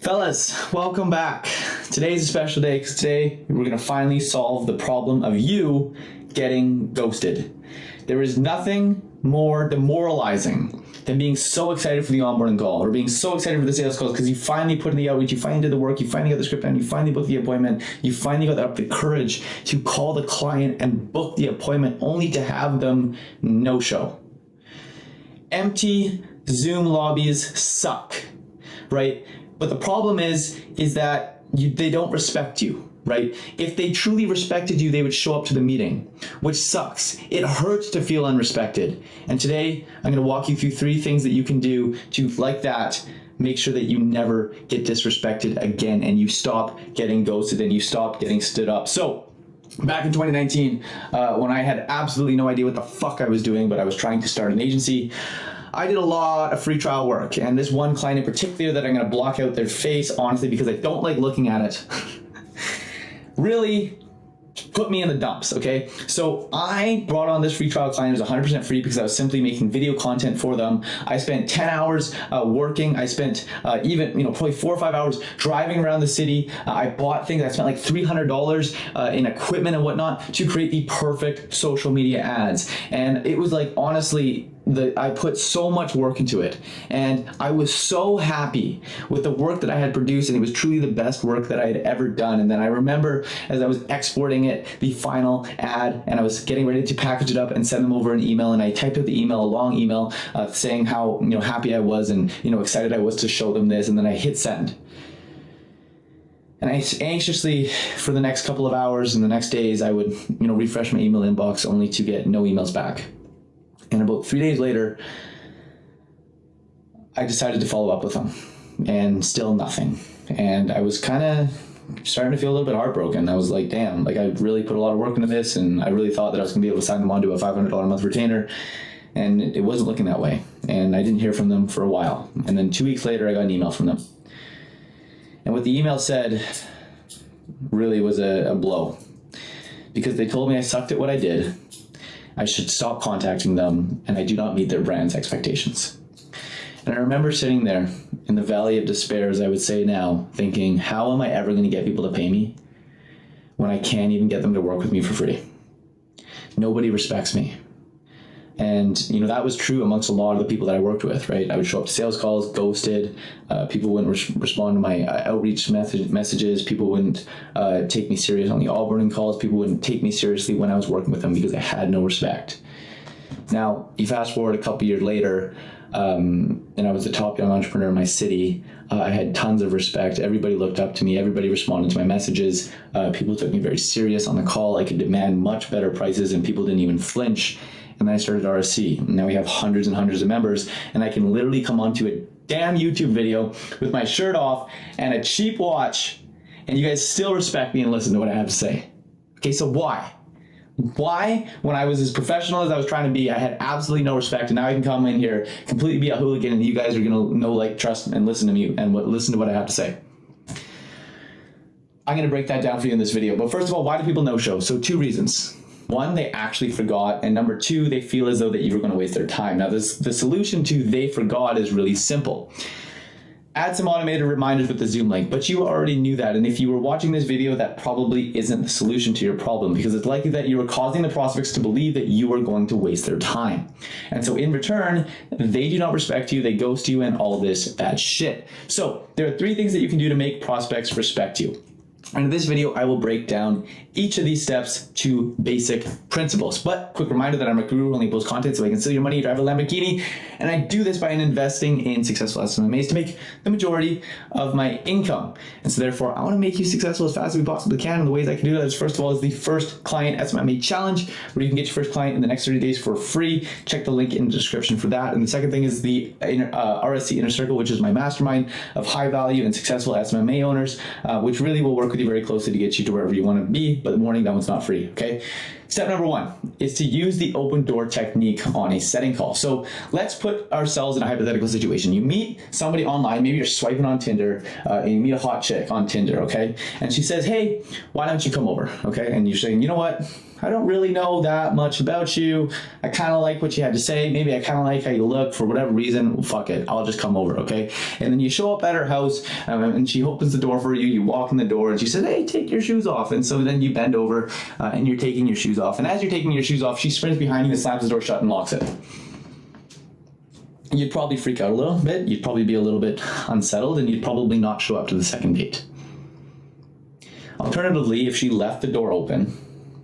Fellas, welcome back. Today's a special day because today we're going to finally solve the problem of you getting ghosted. There is nothing more demoralizing than being so excited for the onboarding call or being so excited for the sales calls because you finally put in the outreach, you finally did the work, you finally got the script down, you finally booked the appointment, you finally got the courage to call the client and book the appointment only to have them no-show. Empty Zoom lobbies suck, right? But the problem is that they don't respect you, right? If they truly respected you, they would show up to the meeting, which sucks. It hurts to feel unrespected. And today, I'm going to walk you through 3 things that you can do to, like that, make sure that you never get disrespected again and you stop getting ghosted and you stop getting stood up. So, back in 2019, when I had absolutely no idea what the fuck I was doing, but I was trying to start an agency, I did a lot of free trial work, and this one client in particular that I'm going to block out their face, honestly, because I don't like looking at it, really put me in the dumps, okay? So I brought on this free trial client. It was 100% free because I was simply making video content for them. I spent 10 hours working. I spent even, probably 4 or 5 hours driving around the city. I bought things. I spent like $300 in equipment and whatnot to create the perfect social media ads. And it was like, honestly, I put so much work into it, and I was so happy with the work that I had produced, and it was truly the best work that I had ever done. And then I remember as I was exporting it, the final ad, and I was getting ready to package it up and send them over an email, and I typed out the email, a long email, saying how happy I was and excited I was to show them this, and then I hit send. And I anxiously, for the next couple of hours and the next days, I would refresh my email inbox only to get no emails back. And about 3 days later, I decided to follow up with them, and still nothing. And I was kind of starting to feel a little bit heartbroken. I was like, damn, like I really put a lot of work into this, and I really thought that I was gonna be able to sign them onto a $500 a month retainer, and it wasn't looking that way. And I didn't hear from them for a while. And then 2 weeks later, I got an email from them. And what the email said really was a blow, because they told me I sucked at what I did, I should stop contacting them, and I do not meet their brand's expectations. And I remember sitting there in the valley of despair, as I would say now, thinking, how am I ever going to get people to pay me when I can't even get them to work with me for free? Nobody respects me. And that was true amongst a lot of the people that I worked with, right? I would show up to sales calls, ghosted. People wouldn't respond to my outreach messages. People wouldn't take me serious on the onboarding calls. People wouldn't take me seriously when I was working with them because I had no respect. Now, you fast forward a couple years later, and I was the top young entrepreneur in my city. I had tons of respect. Everybody looked up to me. Everybody responded to my messages. People took me very serious on the call. I could demand much better prices, and people didn't even flinch. And then I started RSC. And now we have hundreds and hundreds of members, and I can literally come onto a damn YouTube video with my shirt off and a cheap watch, and you guys still respect me and listen to what I have to say. Okay, so why? Why, when I was as professional as I was trying to be, I had absolutely no respect, and now I can come in here, completely be a hooligan, and you guys are gonna know, like, trust, and listen to me and listen to what I have to say. I'm gonna break that down for you in this video. But first of all, why do people no-show? So 2 reasons. 1, they actually forgot, and number 2, they feel as though that you were going to waste their time. Now, the solution to they forgot is really simple. Add some automated reminders with the Zoom link, but you already knew that, and if you were watching this video, that probably isn't the solution to your problem, because it's likely that you are causing the prospects to believe that you are going to waste their time. And so in return, they do not respect you, they ghost you, and all this bad shit. So there are 3 things that you can do to make prospects respect you. And in this video, I will break down each of these steps to basic principles. But quick reminder that I'm a guru who only posts content so I can steal your money, drive a Lamborghini. And I do this by investing in successful SMMAs to make the majority of my income. And so therefore, I want to make you successful as fast as we possibly can. And the ways I can do that is, first of all, is the first client SMMA challenge, where you can get your first client in the next 30 days for free. Check the link in the description for that. And the second thing is the RSC Inner Circle, which is my mastermind of high value and successful SMMA owners, which really will work with you very closely to get you to wherever you want to be. But warning, that one's not free, okay? Step number 1 is to use the open door technique on a setting call. So let's put ourselves in a hypothetical situation. You meet somebody online, maybe you're swiping on Tinder, and you meet a hot chick on Tinder, okay? And she says, hey, why don't you come over, okay? And you're saying, you know what? I don't really know that much about you. I kind of like what you had to say. Maybe I kind of like how you look for whatever reason. Well, fuck it. I'll just come over, okay? And then you show up at her house and she opens the door for you. You walk in the door and she says, hey, take your shoes off. And so then you bend over and you're taking your shoes off. And as you're taking your shoes off, she sprints behind you and slams the door shut and locks it. You'd probably freak out a little bit. You'd probably be a little bit unsettled and you'd probably not show up to the second date. Alternatively, if she left the door open,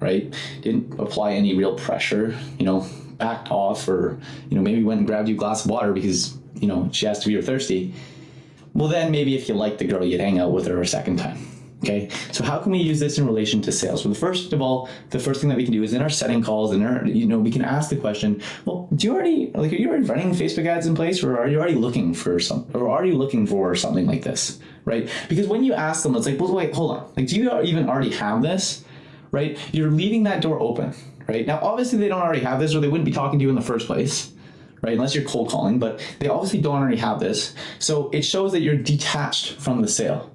right, didn't apply any real pressure, backed off, or, maybe went and grabbed you a glass of water because, she asked if you were thirsty, well, then maybe if you like the girl, you'd hang out with her a second time. Okay, so how can we use this in relation to sales? Well, first of all, the first thing that we can do is in our setting calls, and we can ask the question, well, are you already running Facebook ads in place, or are you already looking for something like this, right? Because when you ask them, it's like, well, wait, hold on. Like, do you even already have this, right? You're leaving that door open, right? Now, obviously they don't already have this, or they wouldn't be talking to you in the first place, right? Unless you're cold calling, but they obviously don't already have this. So it shows that you're detached from the sale.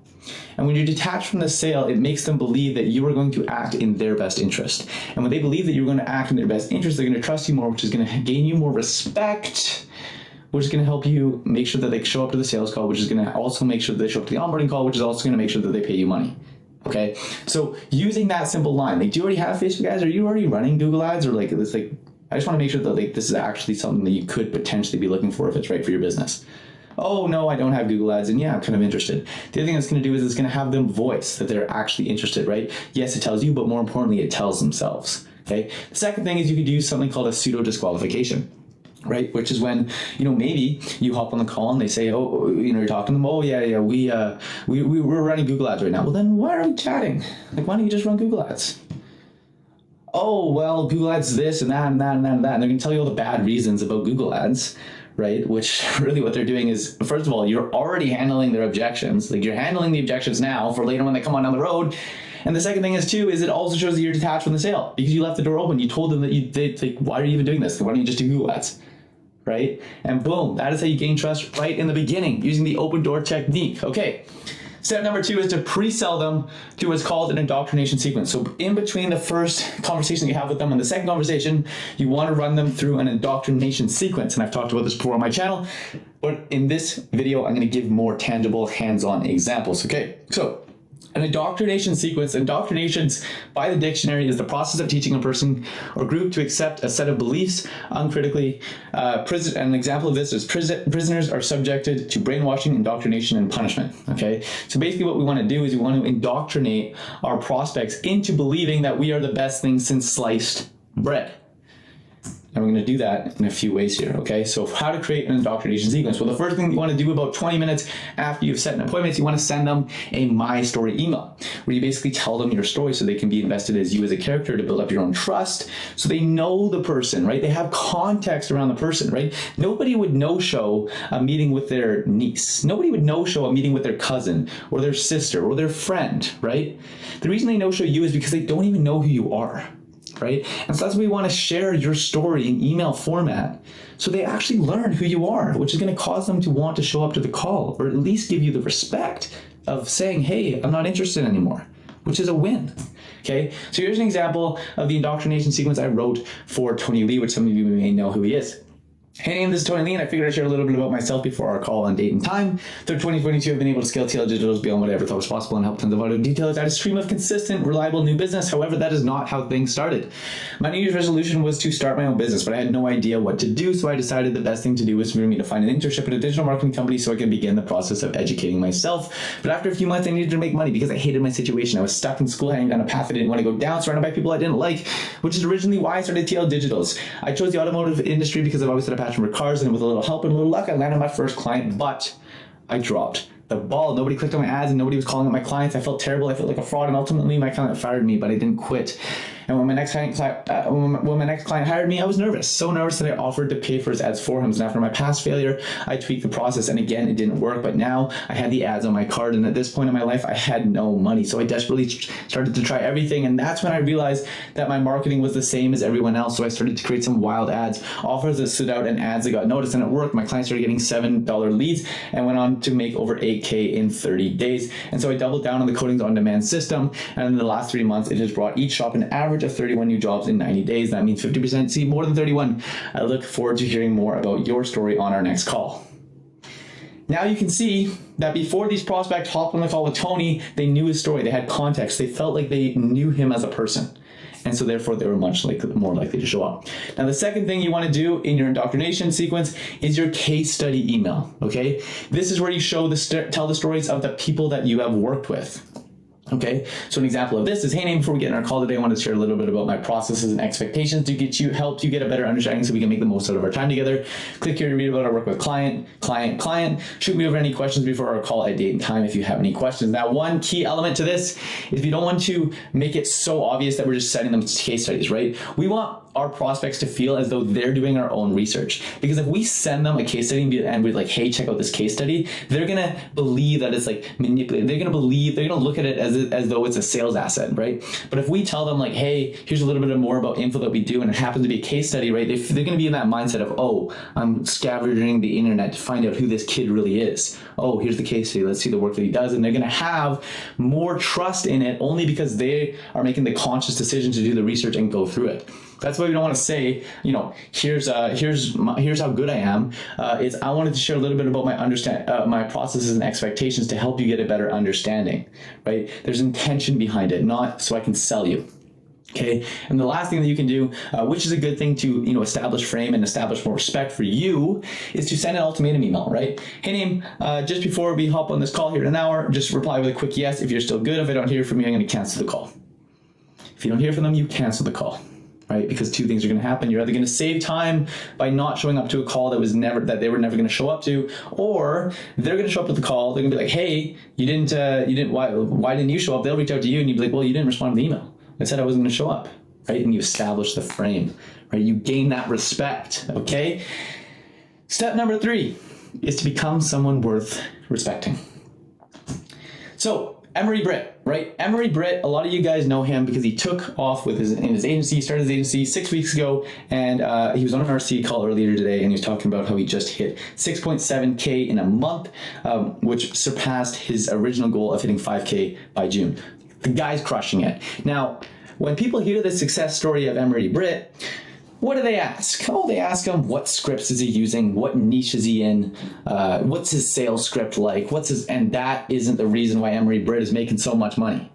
And when you're detached from the sale, it makes them believe that you are going to act in their best interest. And when they believe that you're going to act in their best interest, they're going to trust you more, which is going to gain you more respect, which is going to help you make sure that they show up to the sales call, which is going to also make sure that they show up to the onboarding call, which is also going to make sure that they pay you money. Okay, so using that simple line, like, do you already have Facebook ads? Are you already running Google ads? Or I just want to make sure that this is actually something that you could potentially be looking for if it's right for your business. Oh, no, I don't have Google ads, and yeah, I'm kind of interested. The other thing it's going to do is it's going to have them voice that they're actually interested, right? Yes, it tells you, but more importantly, it tells themselves, okay? The second thing is you could use something called a pseudo disqualification, right? Which is when, maybe you hop on the call and they say, oh, you're talking to them, oh, yeah, we're running Google ads right now. Well, then why are we chatting? Like, why don't you just run Google ads? Oh, well, Google ads this and that and that and that and that. And they're going to tell you all the bad reasons about Google ads, right? Which really what they're doing is, first of all, you're already handling their objections. Like, you're handling the objections now for later when they come on down the road. And the second thing is too, is it also shows that you're detached from the sale because you left the door open. You told them that you did, like, why are you even doing this? Why don't you just do Google ads? Right? And boom, that is how you gain trust right in the beginning using the open door technique. Okay. Step number 2 is to pre-sell them to what's called an indoctrination sequence. So in between the first conversation you have with them and the second conversation, you want to run them through an indoctrination sequence. And I've talked about this before on my channel, but in this video, I'm going to give more tangible hands-on examples. Okay, so an indoctrination sequence. Indoctrinations, by the dictionary, is the process of teaching a person or group to accept a set of beliefs uncritically. An example of this is prisoners are subjected to brainwashing, indoctrination, and punishment. Okay, so basically what we want to do is we want to indoctrinate our prospects into believing that we are the best thing since sliced bread. And we're going to do that in a few ways here, okay? So how to create an indoctrination sequence. Well, the first thing you want to do about 20 minutes after you've set an appointment, you want to send them a My Story email where you basically tell them your story so they can be invested as you as a character to build up your own trust so they know the person, right? They have context around the person, right? Nobody would no-show a meeting with their niece. Nobody would no-show a meeting with their cousin or their sister or their friend, right? The reason they no-show you is because they don't even know who you are. Right? And so that's why we want to share your story in email format so they actually learn who you are, which is going to cause them to want to show up to the call or at least give you the respect of saying, hey, I'm not interested anymore, which is a win. Okay, so here's an example of the indoctrination sequence I wrote for Tony Lee, which some of you may know who he is. Hey, this is Tony Lee, and I figured I'd share a little bit about myself before our call on date and time. Through 2022, I've been able to scale TL Digitals beyond what I ever thought was possible and help tons of other detailers out a stream of consistent, reliable new business. However, that is not how things started. My New Year's resolution was to start my own business, but I had no idea what to do, so I decided the best thing to do was for me to find an internship at a digital marketing company so I could begin the process of educating myself. But after a few months, I needed to make money because I hated my situation. I was stuck in school, heading down a path I didn't want to go down, surrounded by people I didn't like, which is originally why I started TL Digitals. I chose the automotive industry because I've always had a passion for cars, and with a little help and a little luck, I landed my first client, but I dropped the ball. Nobody clicked on my ads and nobody was calling up my clients. I felt terrible. I felt like a fraud, and ultimately my client fired me, but I didn't quit. And when my next client hired me, I was nervous, so nervous that I offered to pay for his ads for him. And after my past failure, I tweaked the process, and again, it didn't work. But now I had the ads on my card, and at this point in my life, I had no money. So I desperately started to try everything, and that's when I realized that my marketing was the same as everyone else. So I started to create some wild ads, offers that stood out, and ads that got noticed, and it worked. My clients started getting $7 leads and went on to make over $8K in 30 days. And so I doubled down on the Coatings on Demand system, and in the last 3 months, it has brought each shop an average average of 31 new jobs in 90 days. That means 50%. See, more than 31. I look forward to hearing more about your story on our next call. Now you can see that before these prospects hopped on the call with Tony, they knew his story. They had context. They felt like they knew him as a person. And so therefore they were much more likely to show up. Now the second thing you want to do in your indoctrination sequence is your case study email, okay? This is where you tell the stories of the people that you have worked with. Okay, so an example of this is, hey, Name, before we get in our call today, I wanted to share a little bit about my processes and expectations to help you get a better understanding so we can make the most out of our time together. Click here to read about our work with client. Shoot me over any questions before our call at date and time if you have any questions. Now, one key element to this is we don't want to make it so obvious that we're just sending them case studies, right? We want our prospects to feel as though they're doing our own research. Because if we send them a case study and we're like, hey, check out this case study, they're gonna believe that it's like manipulated. They're gonna look at it as though it's a sales asset, right? But if we tell them like, hey, here's a little bit more about info that we do, and it happens to be a case study, right? They're gonna be in that mindset of, oh, I'm scavenging the internet to find out who this kid really is. Oh, here's the case study, let's see the work that he does. And they're gonna have more trust in it only because they are making the conscious decision to do the research and go through it. That's why we don't want to say, here's how good I am. It's I wanted to share a little bit about my processes and expectations to help you get a better understanding, right? There's intention behind it, not so I can sell you. Okay, and the last thing that you can do, which is a good thing to establish frame and establish more respect for you, is to send an ultimatum email, right? Hey, Name, just before we hop on this call here in an hour, just reply with a quick yes if you're still good. If I don't hear from you, I'm going to cancel the call. If you don't hear from them, you cancel the call. Right? Because two things are going to happen. You're either going to save time by not showing up to a call that they were never going to show up to, or they're going to show up to the call. They're going to be like, hey, why didn't you show up? They'll reach out to you and you'd be like, well, you didn't respond to the email. I said I wasn't going to show up, right? And you establish the frame, right? You gain that respect, okay? Step number 3 is to become someone worth respecting. So, Emery Britt, right? Emery Britt, a lot of you guys know him because he took off in his agency. He started his agency 6 weeks ago, and he was on an RC call earlier today, and he was talking about how he just hit 6.7K in a month, which surpassed his original goal of hitting 5K by June. The guy's crushing it. Now, when people hear the success story of Emery Britt, what do they ask? Oh, they ask him, what scripts is he using? What niche is he in? What's his sales script like? And that isn't the reason why Emery Britt is making so much money.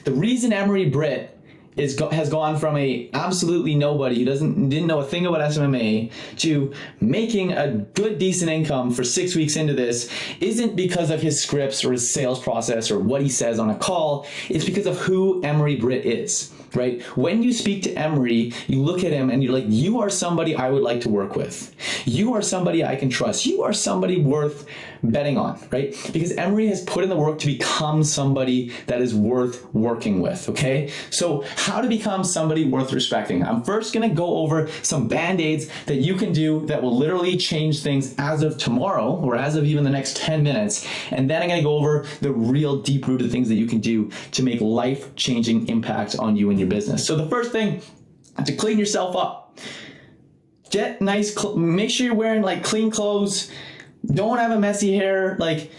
The reason Emery Britt has gone from a absolutely nobody who didn't know a thing about SMMA to making a good, decent income for 6 weeks into this isn't because of his scripts or his sales process or what he says on a call. It's because of who Emery Britt is. Right? When you speak to Emery, you look at him and you're like, you are somebody I would like to work with. You are somebody I can trust. You are somebody worth betting on, right? Because Emery has put in the work to become somebody that is worth working with, okay? So how to become somebody worth respecting? I'm first gonna go over some band-aids that you can do that will literally change things as of tomorrow or as of even the next 10 minutes. And then I'm gonna go over the real deep-rooted things that you can do to make life-changing impact on you and your business. So the first thing, to clean yourself up. Get nice, make sure you're wearing like clean clothes. Don't have a messy hair. Like,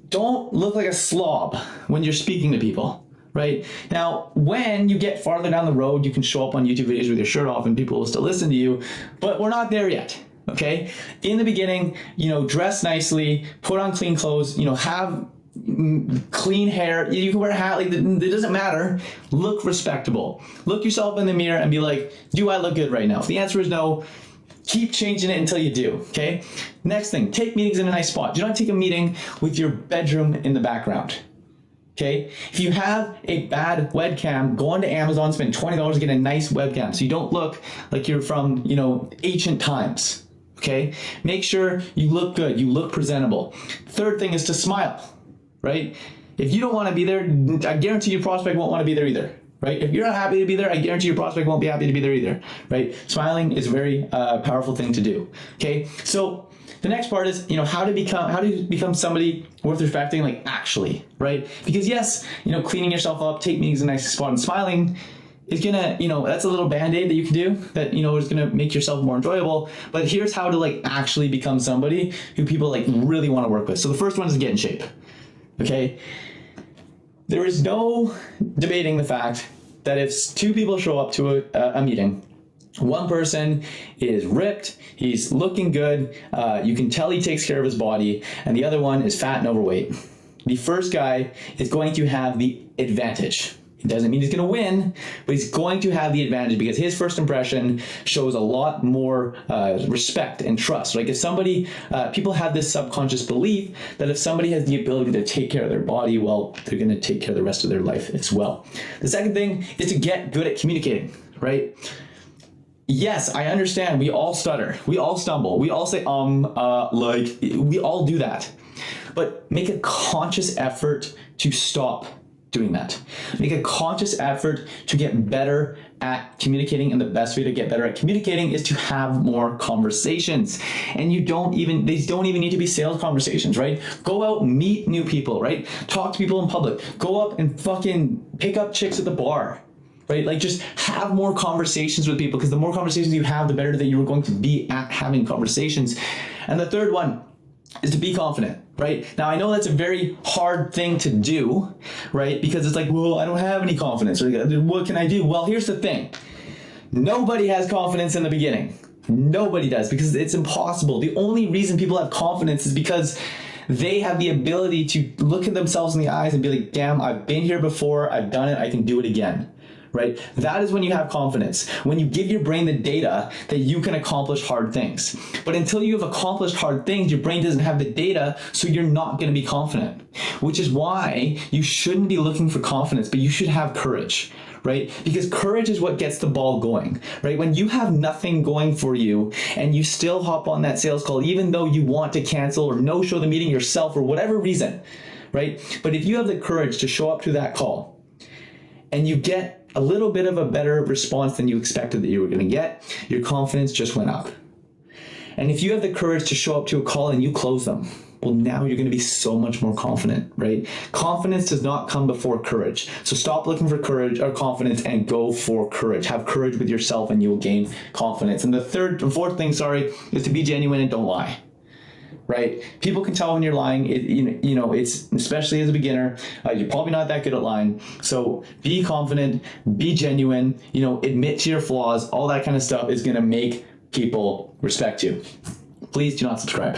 don't look like a slob when you're speaking to people, right? Now, when you get farther down the road, you can show up on YouTube videos with your shirt off and people will still listen to you, but we're not there yet. Okay. In the beginning, dress nicely, put on clean clothes, have clean hair. You can wear a hat, like it doesn't matter. Look respectable. Look yourself in the mirror and be like, do I look good right now? If the answer is no, keep changing it until you do, okay? Next thing, take meetings in a nice spot. Do not take a meeting with your bedroom in the background, okay? If you have a bad webcam, go onto Amazon, spend $20 to get a nice webcam so you don't look like you're from, ancient times, okay? Make sure you look good, you look presentable. Third thing is to smile, right? If you don't want to be there, I guarantee your prospect won't want to be there either. Right? If you're not happy to be there, I guarantee your prospect won't be happy to be there either, right? Smiling is a very powerful thing to do, okay? So the next part is, how to become somebody worth respecting, like actually, right? Because yes, cleaning yourself up, take meetings in a nice spot, and smiling is gonna, that's a little band-aid that you can do that, is gonna make yourself more enjoyable. But here's how to like actually become somebody who people like really want to work with. So the first one is get in shape, okay? There is no debating the fact that if two people show up to a meeting, one person is ripped, he's looking good, you can tell he takes care of his body, and the other one is fat and overweight. The first guy is going to have the advantage. It doesn't mean he's going to win, but he's going to have the advantage because his first impression shows a lot more respect and trust. Like if somebody, people have this subconscious belief that if somebody has the ability to take care of their body, well, they're going to take care of the rest of their life as well. The second thing is to get good at communicating, right? Yes, I understand. We all stutter. We all stumble. We all say, like, we all do that. But make a conscious effort to stop doing that. Make a conscious effort to get better at communicating, and the best way to get better at communicating is to have more conversations. And these don't even need to be sales conversations, right? Go out, meet new people, right? Talk to people in public. Go up and fucking pick up chicks at the bar, right? Like just have more conversations with people, because the more conversations you have, the better that you're going to be at having conversations. And the third one is to be confident, right? Now, I know that's a very hard thing to do, right? Because it's like, well, I don't have any confidence. Or what can I do? Well, here's the thing. Nobody has confidence in the beginning. Nobody does, because it's impossible. The only reason people have confidence is because they have the ability to look at themselves in the eyes and be like, damn, I've been here before, I've done it, I can do it again. Right? That is when you have confidence. When you give your brain the data that you can accomplish hard things. But until you have accomplished hard things, your brain doesn't have the data, so you're not going to be confident. Which is why you shouldn't be looking for confidence, but you should have courage, right? Because courage is what gets the ball going, right? When you have nothing going for you and you still hop on that sales call, even though you want to cancel or no-show the meeting yourself for whatever reason, right? But if you have the courage to show up to that call and you get a little bit of a better response than you expected that you were going to get, your confidence just went up. And if you have the courage to show up to a call and you close them, well, now you're going to be so much more confident, right? Confidence does not come before courage. So stop looking for courage or confidence and go for courage. Have courage with yourself and you will gain confidence. And the fourth thing, is to be genuine and don't lie. Right? People can tell when you're lying. It's especially as a beginner, you're probably not that good at lying. So be confident, be genuine, admit to your flaws. All that kind of stuff is going to make people respect you. Please do not subscribe.